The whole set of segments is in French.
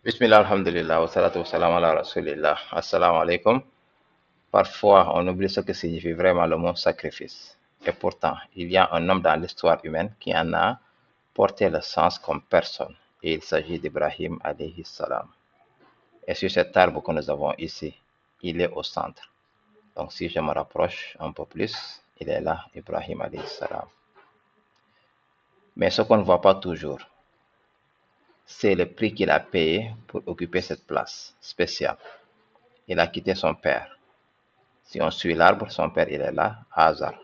Bismillah, alhamdulillah, wa salatu wa salam ala rasulillah. Assalamu alaikum. Parfois, on oublie ce que signifie vraiment le mot sacrifice. Et pourtant, il y a un homme dans l'histoire humaine qui en a porté le sens comme personne. Et il s'agit d'Ibrahim alayhi salam. Et sur cet arbre que nous avons ici, il est au centre. Donc, si je me rapproche un peu plus, il est là, Ibrahim alayhi salam. Mais ce qu'on ne voit pas toujours, c'est le prix qu'il a payé pour occuper cette place spéciale. Il a quitté son père. Si on suit l'arbre, son père, il est là, Hazar.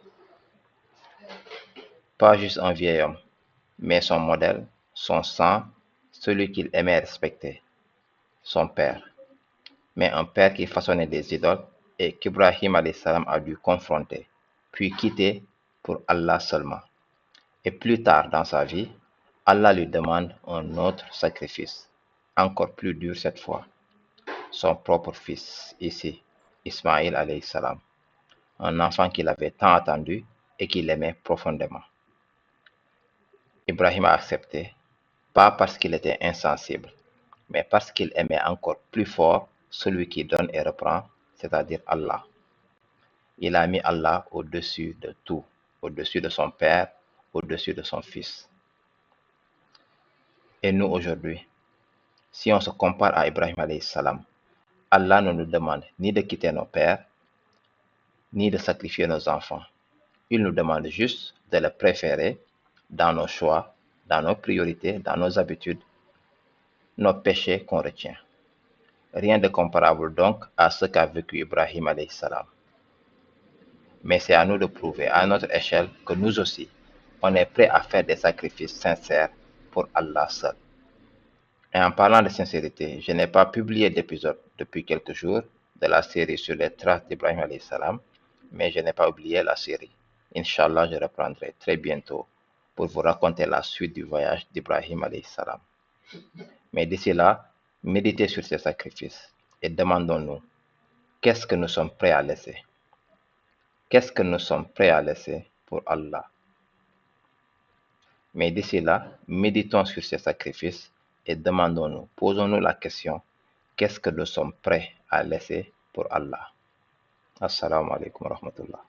Pas juste un vieil homme, mais son modèle, son sang, celui qu'il aimait respecter, son père. Mais un père qui façonnait des idoles et qu'Ibrahim salam a dû confronter, puis quitter pour Allah seulement. Et plus tard dans sa vie, Allah lui demande un autre sacrifice, encore plus dur cette fois, son propre fils, ici, Ismaïl salam, un enfant qu'il avait tant attendu et qu'il aimait profondément. Ibrahim a accepté, pas parce qu'il était insensible, mais parce qu'il aimait encore plus fort celui qui donne et reprend, c'est-à-dire Allah. Il a mis Allah au-dessus de tout, au-dessus de son père, au-dessus de son fils. Et nous aujourd'hui, si on se compare à Ibrahim salam, Allah ne nous demande ni de quitter nos pères, ni de sacrifier nos enfants. Il nous demande juste de le préférer dans nos choix, dans nos priorités, dans nos habitudes, nos péchés qu'on retient. Rien de comparable donc à ce qu'a vécu Ibrahim salam. Mais c'est à nous de prouver à notre échelle que nous aussi, on est prêt à faire des sacrifices sincères pour Allah seul. Et en parlant de sincérité, je n'ai pas publié d'épisode depuis quelques jours de la série sur les traces d'Ibrahim salam, mais je n'ai pas oublié la série. Inch'Allah, je reprendrai très bientôt pour vous raconter la suite du voyage d'Ibrahim salam. Mais d'ici là, méditez sur ces sacrifices et demandons-nous, qu'est-ce que nous sommes prêts à laisser? Qu'est-ce que nous sommes prêts à laisser pour Allah? Mais d'ici là, méditons sur ces sacrifices et demandons-nous, posons-nous la question, qu'est-ce que nous sommes prêts à laisser pour Allah? Assalamu alaikum wa rahmatullah.